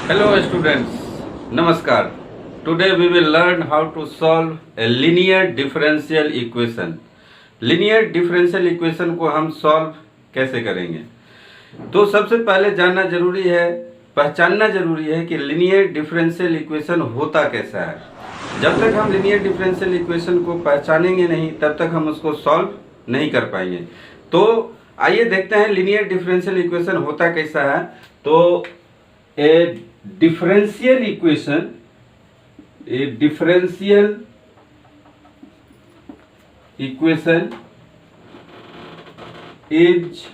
Hello students, Namaskar. Today we will learn how to solve a linear differential equation. Linear differential equation को हम solve कैसे करेंगे? तो सबसे पहले जानना जरूरी है, पहचानना जरूरी है कि linear differential equation होता कैसा है. जब तक हम linear differential equation को पहचानेंगे नहीं, तब तक हम उसको solve नहीं कर पाएंगे. तो आइए देखते हैं linear differential equation होता कैसा है. तो a differential equation is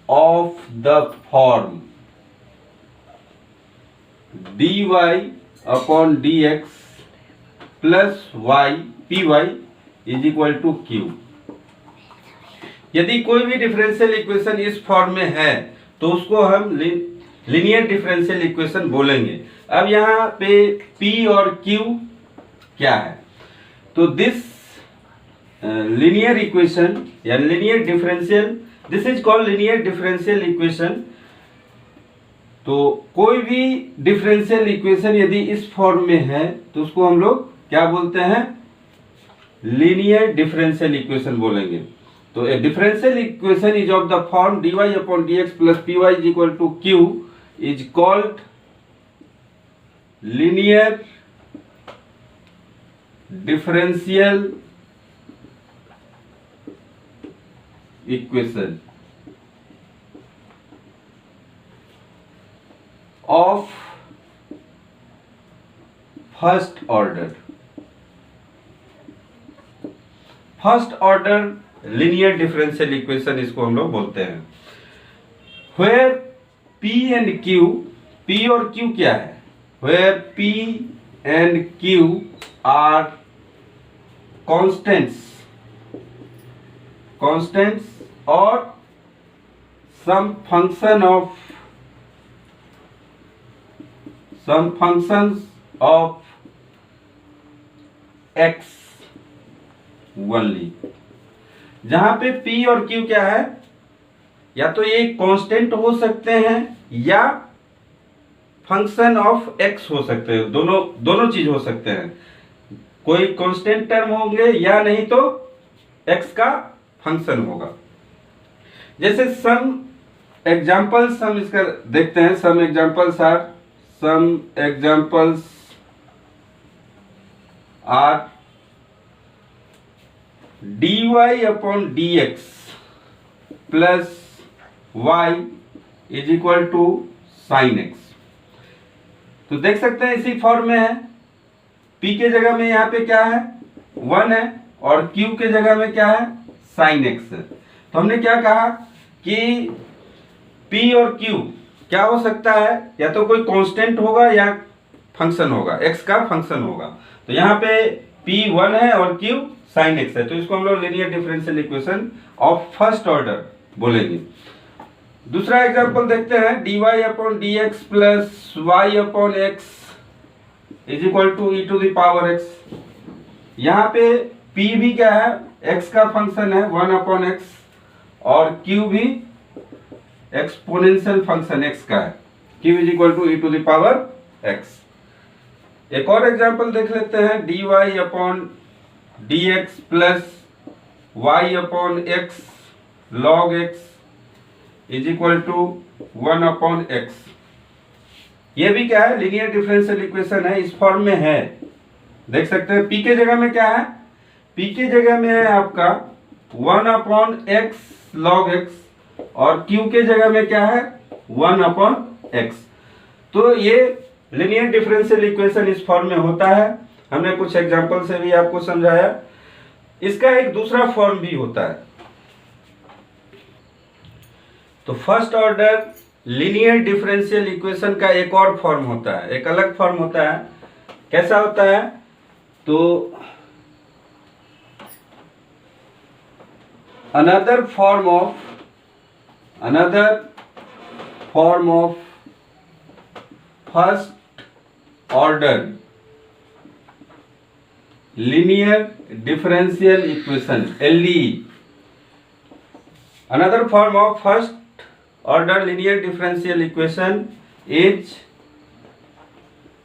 of the form dy upon dx plus y py is equal to q. यदि कोई भी डिफरेंशियल इक्वेशन इस फॉर्म में है तो उसको हम लीनियर डिफरेंशियल इक्वेशन बोलेंगे. अब यहाँ पे P और Q क्या है? तो दिस लीनियर इक्वेशन या linear differential, this is called linear differential equation. तो कोई भी डिफरेंशियल इक्वेशन यदि इस फॉर्म में है तो उसको हम लोग क्या बोलते हैं? लीनियर डिफरेंशियल इक्वेशन बोलेंगे. तो ए differential equation is of the form dy upon dx plus py is equal to q is called linear differential equation of first order. First order linear differential equation इसको हम लोग बोलते हैं. Where P and Q, P और Q क्या है? Where P and Q are constants or some functions of x only. जहां पे P और Q क्या है? या तो ये कांस्टेंट हो सकते हैं या फंक्शन ऑफ x हो सकते हैं. दोनों चीज हो सकते हैं. कोई कांस्टेंट टर्म होंगे या नहीं तो x का फंक्शन होगा. जैसे सम एग्जांपल्स हम इसका देखते हैं. Some examples are dy upon dx plus y is equal to sin x. तो देख सकते हैं इसी फॉर्म में है. p के जगह में यहाँ पे क्या है? 1 है और q के जगह में क्या है? sin x है. तो हमने क्या कहा कि p और q क्या हो सकता है? या तो कोई कांस्टेंट होगा या फंक्शन होगा, x का फंक्शन होगा. तो यहाँ पे p 1 है और q sin x है. तो इसको हम लोग linear differential equation of first order बोलेंगे. दूसरा एग्जांपल देखते हैं. dy upon dx plus y upon x is equal to e to the power x. यहाँ पे p भी क्या है? x का फंक्शन है 1 upon x और q भी एक्सपोनेंशियल फंक्शन x का है. q is equal to e to the power x. एक और एग्जांपल देख लेते हैं. dy upon dx plus y upon x log x is equal to 1 upon x. ये भी क्या है? लीनियर डिफरेंशियल इक्वेशन है, इस फॉर्म में है. देख सकते हैं p के जगह में क्या है? p के जगह में है आपका 1 upon x log x और q के जगह में क्या है? 1 upon x. तो ये लीनियर डिफरेंशियल इक्वेशन इस फॉर्म में होता है. हमने कुछ एग्जांपल से भी आपको समझाया. इसका एक दूसरा फॉर्म भी होता है. तो first order linear differential equation का एक और फॉर्म होता है, एक अलग फॉर्म होता है. कैसा होता है? तो another form of first order linear differential equation LDE. Another form of first order linear differential equation is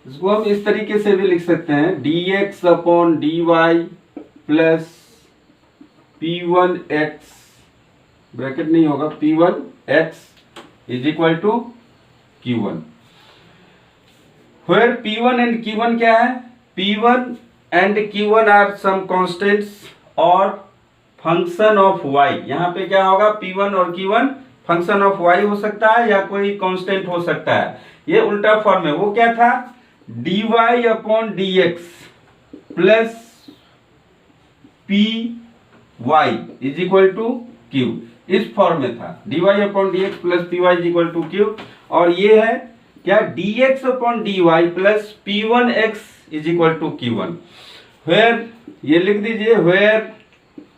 इसको हम इस तरीके से भी लिख सकते हैं, dx upon dy plus p1x, bracket नहीं होगा, p1x is equal to q1, where p1 and q1 क्या है, p1 and q1 are some constants और फंक्शन ऑफ y। यहाँ पे क्या होगा, p1 और q1 फंक्शन ऑफ y हो सकता है या कोई कांस्टेंट हो सकता है। ये उल्टा फॉर्म है, वो क्या था, dy upon dx plus py is equal to q, इस फॉर्म में था, dy upon dx plus py is equal to q। और ये है क्या, dx upon dy plus p1x is equal to q1, where ये लिख दीजिए, where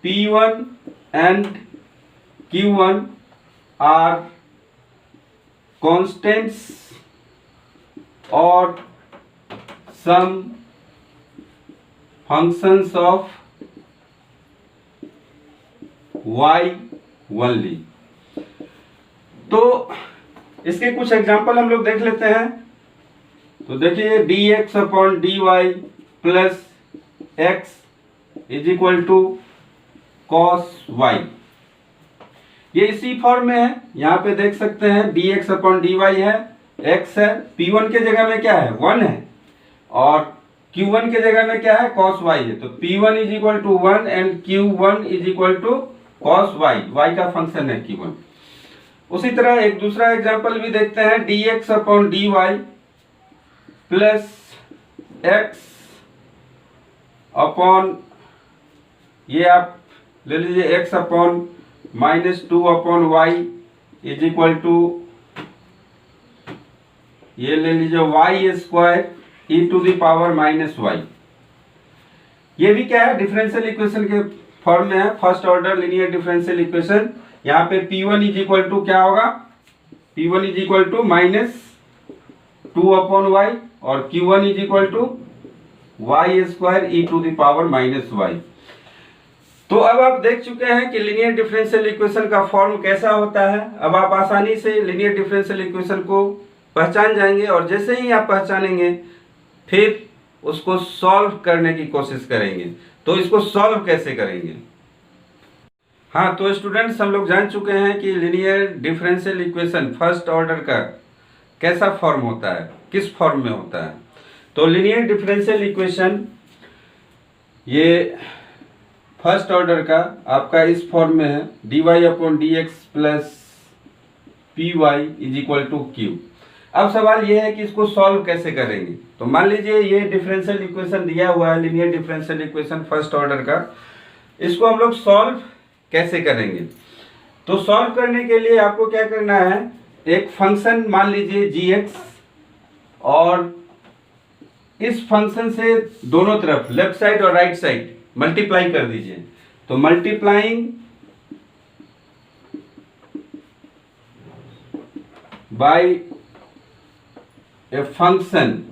p1 and q1 are constants और सम फंक्शंस ऑफ y ओनली। तो इसके कुछ एग्जांपल हम लोग देख लेते हैं। तो देखिए, dx upon dy plus x is equal to cos y, ये इसी फॉर्म में है। यहाँ पे देख सकते हैं dx अपॉन dy है, x है, p1 के जगह में क्या है, 1 है, और q1 के जगह में क्या है, cos y है। तो p1 is equal to 1 and q1 is equal to cos y, y का फंक्शन है q1। उसी तरह एक दूसरा एग्जांपल भी देखते हैं, dx upon dy plus x upon, ये आप ले लीजिए, x upon -2 upon y is equal to, ये ले लीजिए y square e to the power -y। ये भी क्या है, डिफरेंशियल इक्वेशन के फॉर्म में है, first order linear differential equation. यहाँ पे p1 इज इक्वल टू क्या होगा, p1 is equal to -2 upon y और q1 is equal to y square e to the power -y। तो अब आप देख चुके हैं कि लीनियर डिफरेंशियल इक्वेशन का फॉर्म कैसा होता है। अब आप आसानी से लीनियर डिफरेंशियल इक्वेशन को पहचान जाएंगे, और जैसे ही आप पहचानेंगे फिर उसको सॉल्व करने की कोशिश करेंगे। तो इसको सॉल्व कैसे करेंगे। हाँ, तो स्टूडेंट्स, हम लोग जान चुके हैं कि linear differential equation first order का कैसा फॉर्म होता है, किस फॉर्म में होता है। तो लीनियर डिफरेंशियल इक्वेशन ये फर्स्ट ऑर्डर का आपका इस फॉर्म में है, dy upon dx plus py is equal to q। अब सवाल ये है कि इसको सॉल्व कैसे करेंगे। तो मान लीजिए ये डिफरेंशियल इक्वेशन दिया हुआ है, linear differential equation first order का, इसको हम लोग सॉल्व कैसे करेंगे। तो सॉल्व करने के लिए आपको क्या करना है, एक फंक्शन मान लीजिए gx, और इस फंक्शन से दोनों तरफ लेफ्ट साइड और राइट साइड मल्टीप्लाई कर दीजिए। तो multiplying by a function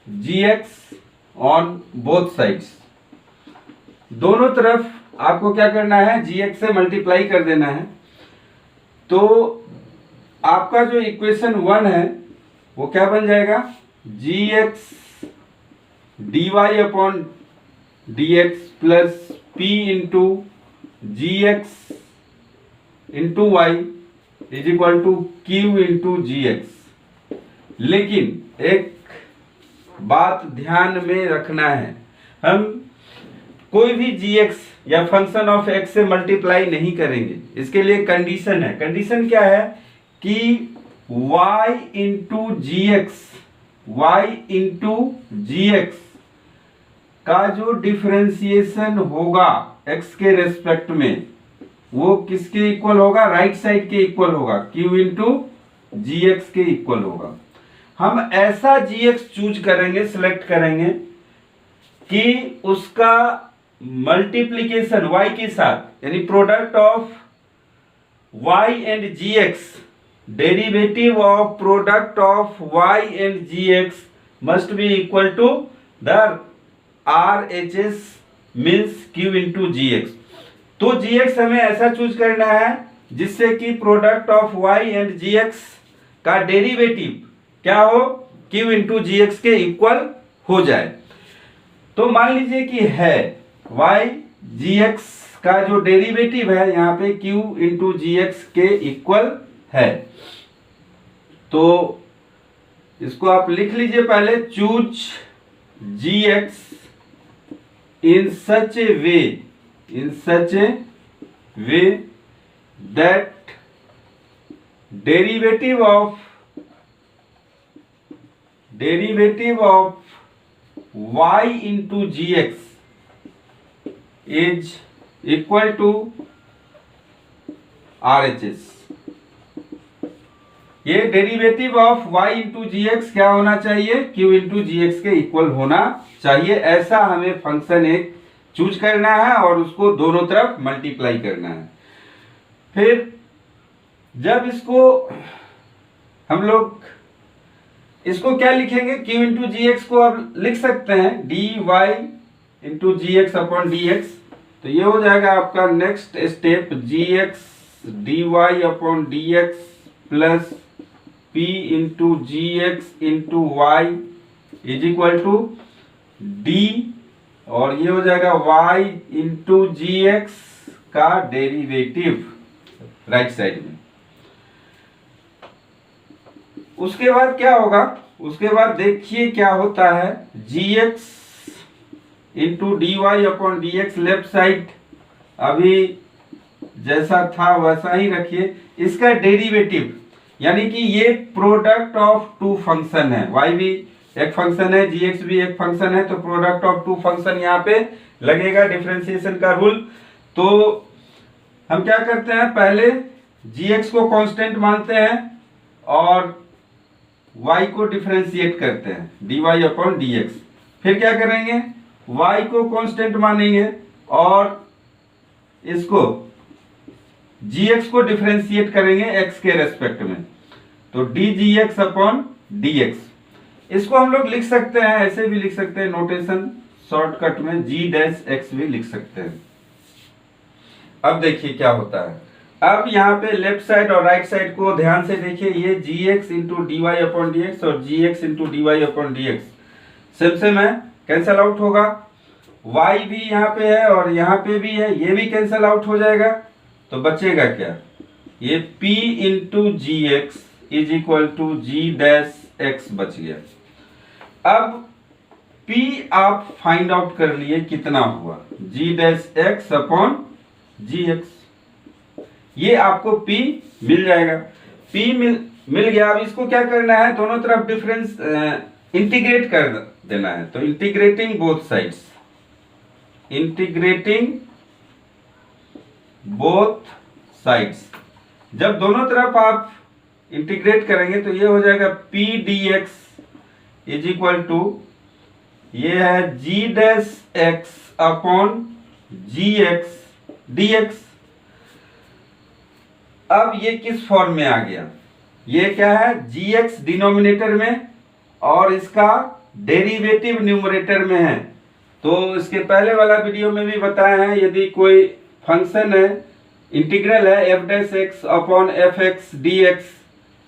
gx on both sides, दोनों तरफ आपको क्या करना है, gx से मल्टीप्लाई कर देना है। तो आपका जो इक्वेशन 1 है वो क्या बन जाएगा, gx dy upon dx plus p into gx into y is equal to q into gx। लेकिन एक बात ध्यान में रखना है, हम कोई भी gx या फंक्शन ऑफ x से मल्टीप्लाई नहीं करेंगे। इसके लिए कंडीशन है। कंडीशन क्या है कि y इंटू gx का जो डिफरेंशिएशन होगा x के रेस्पेक्ट में, वो किसके इक्वल होगा, राइट साइड के इक्वल होगा, q इंटू gx के इक्वल होगा। हम ऐसा gx चूज करेंगे, सिलेक्ट करेंगे कि उसका मल्टीप्लीकेशन y के साथ, यानी product of y and gx, derivative of product of y and gx must be equal to the RHS means q into gx। तो gx हमें ऐसा चूज करना है जिससे कि product of y and gx का डेरिवेटिव क्या हो, q इंटू जी एक्स के इक्वल हो जाए। तो मान लीजिए कि है y जी एक्स का जो डेरिवेटिव है यहाँ पे q इंटू जी एक्स के इक्वल है। तो इसको आप लिख लीजिए पहले, choose G X in such a way that derivative of y into gx is equal to RHS। ये derivative of y into ji X क्या होना चाहिए, q इंटू जी एक्स के इक्वल होना चाहिए। ऐसा हमें फंक्शन एक चूज करना है और उसको दोनों तरफ मल्टीप्लाई करना है। फिर जब इसको हम लोग इसको क्या लिखेंगे, q इंटू जी एक्स को अब लिख सकते हैं dy इंटू जी एक्स अपॉन डी एक्स। तो ये हो जाएगा आपका next step, g x d y upon d x plus p into ji x into y is equal to d, और ये हो जाएगा y इंटू जी एक्स का डेरिवेटिव राइट साइड में। उसके बाद क्या होगा, उसके बाद देखिए क्या होता है, जी x into d y upon d x left side अभी जैसा था वैसा ही रखिए। इसका डेरिवेटिव यानी कि ये प्रोडक्ट ऑफ टू फंक्शन है, y भी एक फंक्शन है, gx भी एक फंक्शन है, तो प्रोडक्ट ऑफ टू फंक्शन यहाँ पे लगेगा डिफरेंशिएशन का रूल। तो हम क्या करते हैं, पहले gx को कांस्टेंट मानते हैं और y को डिफरेंशिएट करते हैं dy अपॉन dx। फिर क्या करेंगे, y को कांस्टेंट मानेंगे और इसको gx को डिफरेंशिएट करेंगे x के रेस्पेक्ट में, तो dgx अपॉन dx। इसको हम लोग लिख सकते हैं, ऐसे भी लिख सकते हैं नोटेशन शॉर्टकट में, g डैश x भी लिख सकते हैं। अब देखिए क्या होता है, अब यहाँ पे लेफ्ट साइड और राइट साइड को ध्यान से देखिए, ये gx into d y upon d x और gx into d y upon d x same same है, कैंसल आउट होगा। y भी यहाँ पे है और यहाँ पे भी है, ये भी कैंसल आउट हो जाएगा। तो बचेगा क्या, ये p into ji x is equal to g dash x बच गया। अब p आप फाइंड आउट कर लिए कितना हुआ, जी dash x upon g x, ये आपको p मिल जाएगा। p मिल गया। अब इसको क्या करना है, दोनों तरफ डिफरेंस इंटीग्रेट कर देना है। तो integrating both sides, integrating both sides, जब दोनों तरफ आप इंटीग्रेट करेंगे तो ये हो जाएगा p dx is equal to, ये है g dash x upon g x d x. अब ये किस फॉर्म में आ गया, ये क्या है, gx डिनोमिनेटर में और इसका डेरिवेटिव न्यूमरेटर में है। तो इसके पहले वाला वीडियो में भी बताया है, यदि कोई फंक्शन है, इंटीग्रल है F dash x upon F x d x,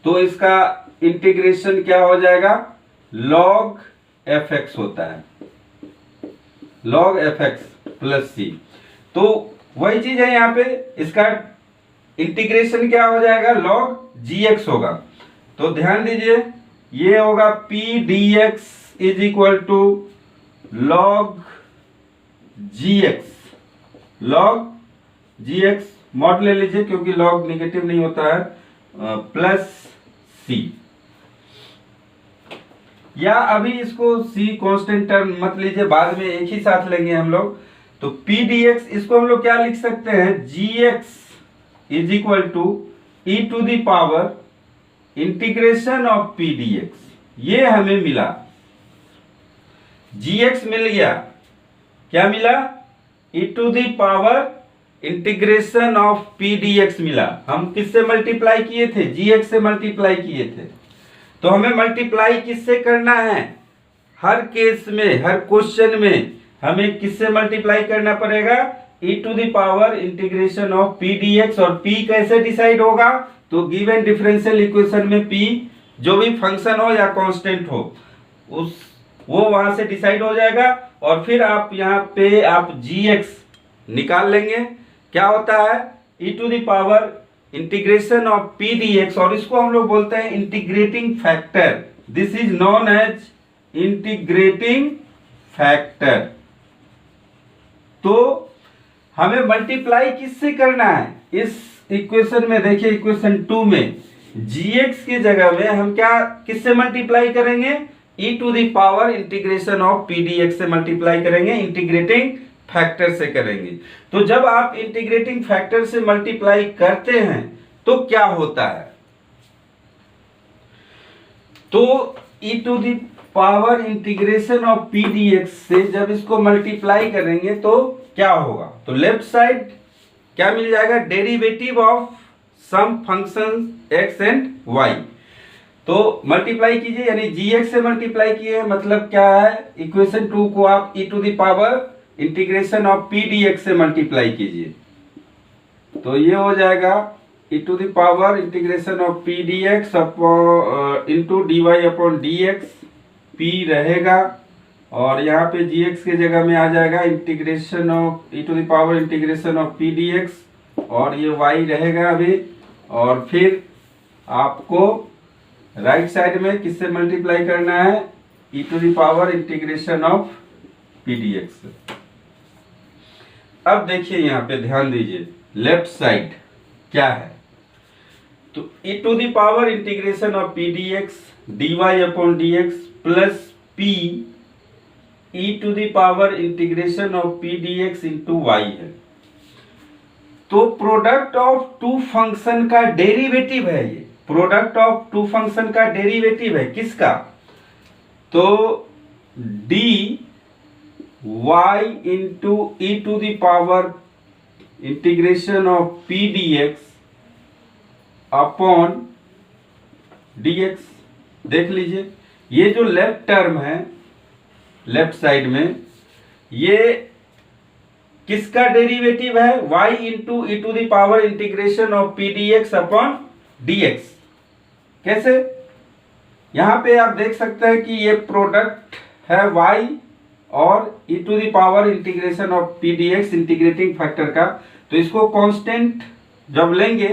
तो इसका इंटीग्रेशन क्या हो जाएगा, लॉग एफ एक्स होता है, लॉग एफ एक्स प्लस सी। तो वही चीज है यहाँ पे, इसका इंटीग्रेशन क्या हो जाएगा, लॉग जी एक्स होगा। तो ध्यान दीजिए, ये होगा p dx is equal to log g x, log g x mod ले लीजिए क्योंकि लॉग निगेटिव नहीं होता है, प्लस सी, या अभी इसको c कांस्टेंट टर्म मत लीजिए, बाद में एक ही साथ लेंगे हम लोग। तो p dx इसको हम लोग क्या लिख सकते हैं, gx is equal to e to the power integration of p dx। ये हमें मिला, gx मिल गया, क्या मिला, e to the power integration of p dx मिला। हम किससे मल्टीप्लाई किए थे, gx से मल्टीप्लाई किए थे। तो हमें मल्टीप्लाई किससे करना है, हर केस में, हर क्वेश्चन में हमें किससे मल्टीप्लाई करना पड़ेगा, e to the power integration of P d x. और पी कैसे डिसाइड होगा, तो गिवन डिफरेंशियल इक्वेशन में पी जो भी फंक्शन हो या कांस्टेंट हो उस वो वहां से डिसाइड हो जाएगा। और फिर आप यहाँ पे आप जी एक्स निकाल लेंगे। क्या होता है, e to the power integration of P d x, और इसको हम लोग बोलते हैं integrating factor. This is known as integrating factor. तो हमें मल्टीप्लाई किससे करना है, इस इक्वेशन में देखिए इक्वेशन 2 में gx की जगह में हम क्या किससे मल्टीप्लाई करेंगे, e to the power integration of pdx से मल्टीप्लाई करेंगे, इंटीग्रेटिंग फैक्टर से करेंगे। तो जब आप इंटीग्रेटिंग फैक्टर से मल्टीप्लाई करते हैं तो क्या होता है, तो e to the power integration of pdx से जब इसको मल्टीप्लाई करेंगे तो क्या होगा, तो लेफ्ट साइड क्या मिल जाएगा, derivative of some function x and y। तो मल्टीप्लाई कीजिए, यानी gx से मल्टीप्लाई किए मतलब क्या है, इक्वेशन 2 को आप e to the power integration of pdx से मल्टीप्लाई कीजिए तो ये हो जाएगा e to the power integration of pdx into dy upon dx, p रहेगा और यहाँ पे gx के जगह में आ जाएगा integration of e to the power integration of pdx और ये y रहेगा अभी। और फिर आपको राइट साइड में किससे मल्टीप्लाई करना है, e to the power integration of pdx। अब देखिए यहाँ पे ध्यान दीजिए लेफ्ट साइड क्या है, तो e to the power integration of pdx dy upon dx plus p e to the power integration of pdx into y है। तो प्रोडक्ट ऑफ टू फंक्शन का डेरिवेटिव है, ये प्रोडक्ट ऑफ टू फंक्शन का derivative है किसका, तो dy into e to the power integration of pdx upon dx। देख लीजिए ये जो लेफ्ट टर्म है लेफ्ट साइड में ये किसका डेरिवेटिव है, y into E to the power integration of pdx upon dx। कैसे, यहां पे आप देख सकते हैं कि ये प्रोडक्ट है y और e to the power integration of pdx integrating factor का। तो इसको कांस्टेंट जब लेंगे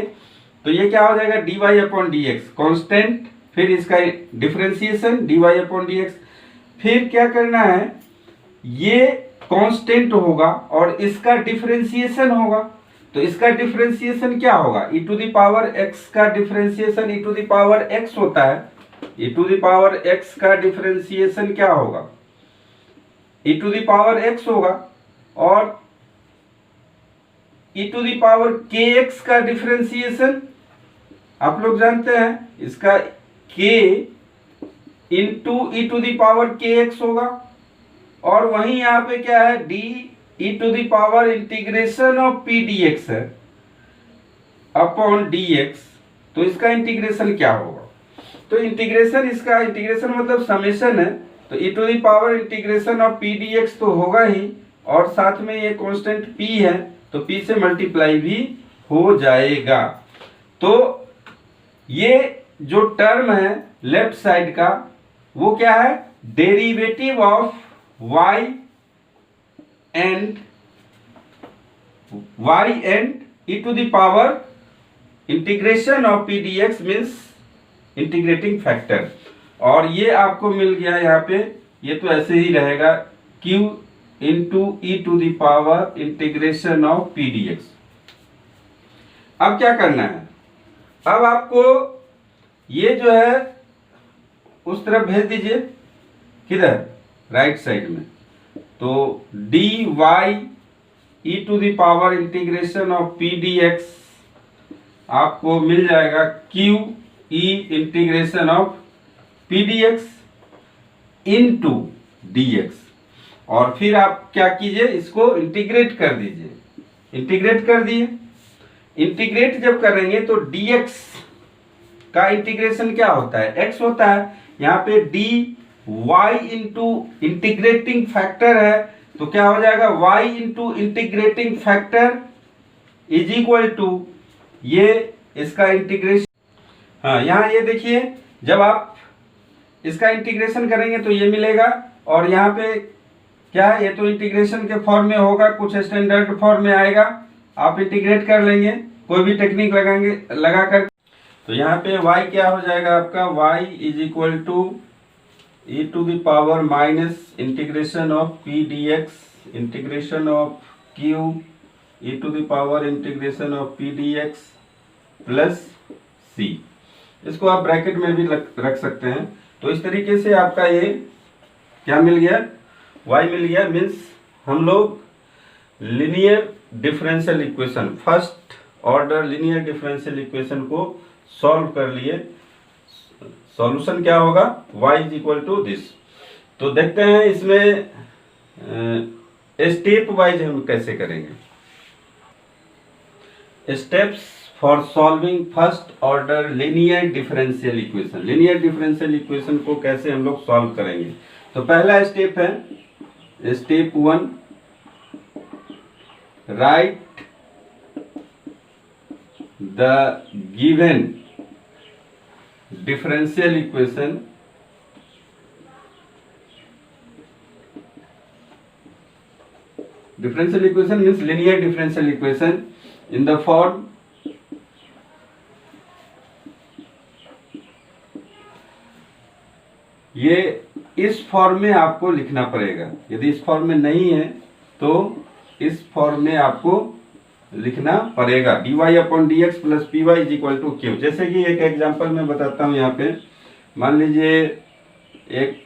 तो ये क्या हो जाएगा, dy अपॉन dx कांस्टेंट, फिर इसका डिफरेंशिएशन dy अपॉन dx। फिर क्या करना है, ये कांस्टेंट होगा और इसका डिफरेंशिएशन होगा। तो इसका डिफरेंशिएशन क्या होगा, e to the power x का differentiation e to the power x होता है, e to the power x का डिफरेंशिएशन क्या होगा, e to the power x होगा। और e to the power kx का डिफरेंशिएशन आप लोग जानते हैं, इसका k into e to the power kx होगा। और वहीं यहाँ पे क्या है, d e to the power integration of pdx है अपॉन dx। तो इसका इंटीग्रेशन क्या होगा, तो इंटीग्रेशन, इसका इंटीग्रेशन मतलब समेशन है, तो e to the power integration of pdx तो होगा ही और साथ में ये कांस्टेंट p है तो p से मल्टीप्लाई भी हो जाएगा। तो ये जो टर्म है लेफ्ट साइड का वो क्या है, derivative of y and e to the power integration of pdx means integrating factor. और ये आपको मिल गया यहाँ पे, ये तो ऐसे ही रहेगा q into e to the power integration of pdx। अब क्या करना है, अब आपको ये जो है उस तरफ भेज दीजिए, किधर, राइट साइड में। तो dy e to the power integration of pdx आपको मिल जाएगा q e integration of pdx into dx। और फिर आप क्या कीजिए, इसको इंटीग्रेट कर दीजिए, इंटीग्रेट कर दिए। इंटीग्रेट जब करेंगे तो dx का इंटीग्रेशन क्या होता है, x होता है। यहाँ पे dy इंटू इंटीग्रेटिंग फैक्टर है तो क्या हो जाएगा, y into integrating factor is equal to ये इसका इंटीग्रेशन। हाँ, यहाँ ये देखिए, जब आप इसका इंटीग्रेशन करेंगे तो ये मिलेगा, और यहाँ पे क्या है, ये तो इंटीग्रेशन के फॉर्म में होगा, कुछ स्टैंडर्ड फॉर्म में आएगा, आप इंटीग्रेट कर लेंगे कोई भी टेक्निक लगा कर। तो यहाँ पे y क्या हो जाएगा आपका, y is equal to e to the power minus integration of p dx integration of q e to the power integration of p dx plus c। इसको आप ब्रैकेट में भी रख सकते हैं। तो इस तरीके से आपका ये क्या मिल गया, y मिल गया। मीन्स हम लोग linear differential equation, first order linear differential equation को सॉल्व कर लिए। सॉल्यूशन क्या होगा, y is equal to this. तो देखते हैं इसमें स्टेप वाइज हम कैसे करेंगे। Steps for solving first order linear differential equation. Linear differential equation को कैसे हम लोग सॉल्व करेंगे। तो पहला स्टेप है step 1, right the given differential equation means linear differential equation in the form ये इस फॉर्म में आपको लिखना पड़ेगा। यदि इस फॉर्म में नहीं है तो इस फॉर्म में आपको लिखना पड़ेगा, dy upon d x plus p y is equal to q. जैसे कि एक एग्जांपल में बताता हूँ। यहाँ पे मान लीजिए एक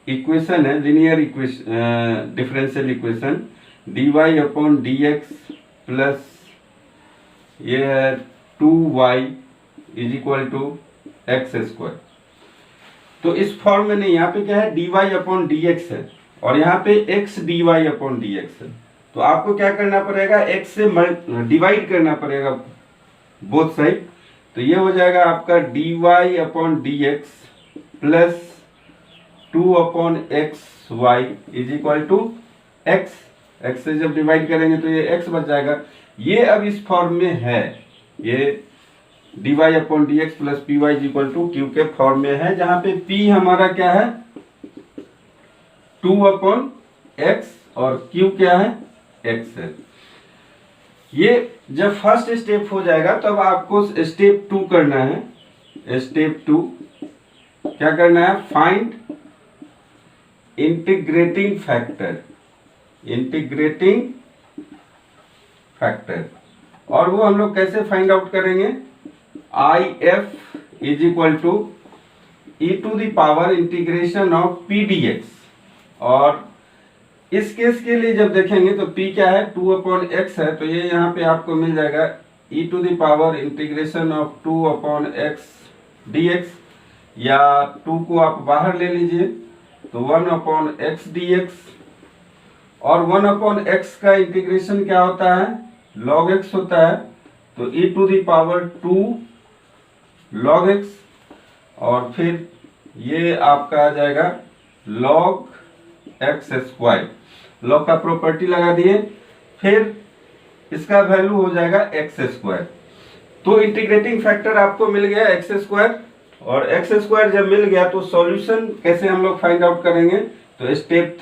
इक्वेशन है, linear equation differential equation, dy upon d x plus ये है 2y is equal to x square. तो इस फॉर्म में नहीं, यहाँ पे क्या है, dy अपॉन डी एक्स है और यहाँ पे x dy upon d x है। तो आपको क्या करना पड़ेगा, x से डिवाइड करना पड़ेगा बोथ साइड। तो ये हो जाएगा आपका dy upon d x plus 2 upon x y is equal to x. X से जब डिवाइड करेंगे तो ये x बच जाएगा। ये अब इस फॉर्म में है, ये dy upon d x plus p y is equal to q के फॉर्म में है, जहां पे p हमारा क्या है 2 अपॉन एक्स और q क्या है x है। ये जब फर्स्ट स्टेप हो जाएगा तब आपको स्टेप 2 करना है। स्टेप 2 क्या करना है, find integrating factor. Integrating factor, और वो हम लोग कैसे फाइंड आउट करेंगे, I F is equal to e to the power integration of P d x. और इस केस के लिए जब देखेंगे तो p क्या है 2 अपॉन एक्स है, तो ये यहाँ पे आपको मिल जाएगा e to the power integration of 2 upon x d x, या 2 को आप बाहर ले लीजिए तो 1 अपॉन एक्स डी एक्स। और 1 अपॉन एक्स का इंटीग्रेशन क्या होता है, log x होता है, तो e to the power 2 log x, और फिर ये आपका आ जाएगा log x स्क्वायर। लॉग का प्रॉपर्टी लगा दिए, फिर इसका वैल्यू हो जाएगा एक्स स्क्वायर। तो इंटीग्रेटिंग फैक्टर आपको मिल गया एक्स स्क्वायर, और एक्स स्क्वायर जब मिल गया तो सॉल्यूशन कैसे हम लोग फाइंड आउट करेंगे। तो स्टेप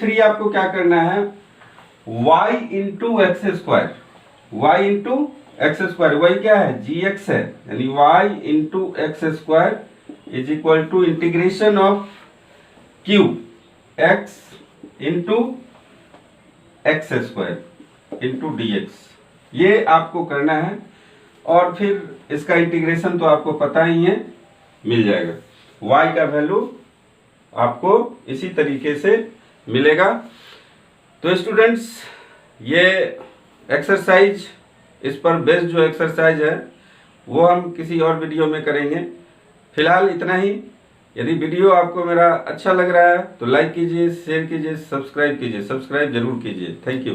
3 आपको क्या करना है, y into x square. y into x square, वही क्या है gx है, यानी y into x square is equal to integration of q x into x square into d x. ये आपको करना है, और फिर इसका इंटीग्रेशन तो आपको पता ही है, मिल जाएगा। y का वैल्यू आपको इसी तरीके से मिलेगा। तो स्टूडेंट्स, ये एक्सरसाइज, इस पर बेस्ड जो एक्सरसाइज है वो हम किसी और वीडियो में करेंगे। फिलहाल इतना ही। यदि वीडियो आपको मेरा अच्छा लग रहा है तो लाइक कीजिए, शेयर कीजिए, सब्सक्राइब कीजिए। सब्सक्राइब जरूर कीजिए। Thank you.